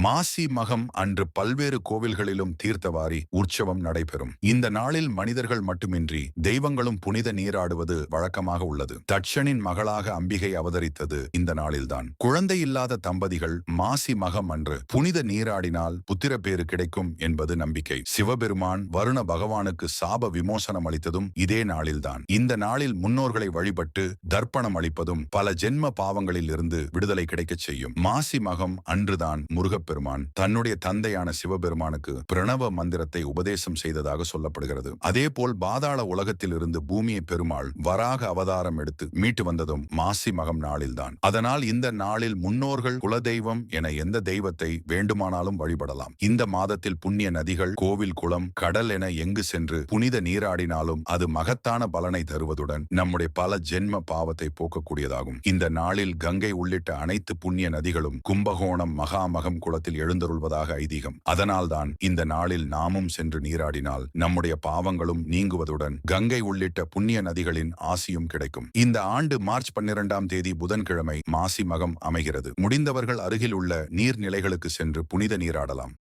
மாசி மகம் அன்று பல்வேறு கோவில்களிலும் தீர்த்தவாரி உற்சவம் நடைபெறும். இந்த நாளில் மனிதர்கள் மட்டுமின்றி தெய்வங்களும் புனித நீராடுவது வழக்கமாக உள்ளது. தட்சனின் மகளாக அம்பிகை அவதரித்தது இந்த நாளில்தான். குழந்தை இல்லாத தம்பதிகள் மாசி மகம் அன்று புனித நீராடினால் புத்திர பேறு கிடைக்கும் என்பது நம்பிக்கை. சிவபெருமான் வருண பகவானுக்கு சாப விமோசனம் அளித்ததும் இதே நாளில்தான். இந்த நாளில் முன்னோர்களை வழிபட்டு தர்ப்பணம் அளிப்பதும் பல ஜென்ம பாவங்களில் இருந்து விடுதலை கிடைக்கச் செய்யும். மாசி மகம் அன்றுதான் முருகப்பெருமான் தன்னுடைய தந்தையான சிவபெருமானுக்கு பிரணவ மந்திரத்தை உபதேசம் செய்ததாக சொல்லப்படுகிறது. அதேபோல் பாதாள உலகத்தில் இருந்து பூமியை பெருமாள் வராக அவதாரம் எடுத்து மீட்டு வந்ததும் மாசி மகம் நாளில்தான். அதனால் இந்த நாளில் முன்னோர்கள் குலதெய்வம் என எந்த தெய்வத்தை வேண்டுமானாலும் வழிபடலாம். இந்த மாதத்தில் புண்ணிய நதிகள், கோவில், குளம், கடல் என எங்கு சென்று புனித நீராடினாலும் அது மகத்தான பலனை தருவதுடன் நம்முடைய பல ஜென்ம பாவத்தை போக்கக்கூடியதாகும். இந்த நாளில் கங்கை உள்ளிட்ட அனைத்து புண்ணிய நதிகளும் கும்பகோணம் மகாமகம் குளத்தில் எழுந்தருள்வதாக ஐதீகம். அதனால்தான் இந்த நாளில் நாமும் சென்று நீராடினால் நம்முடைய பாவங்களும் நீங்குவதுடன் கங்கை உள்ளிட்ட புண்ணிய நதிகளின் ஆசியும் கிடைக்கும். இந்த ஆண்டு மார்ச் 12ஆம் தேதி புதன்கிழமை மாசி மகம் அமைகிறது. முடிந்தவர்கள் அருகில் உள்ள நீர்நிலைகளுக்கு சென்று புனித நீராடலாம்.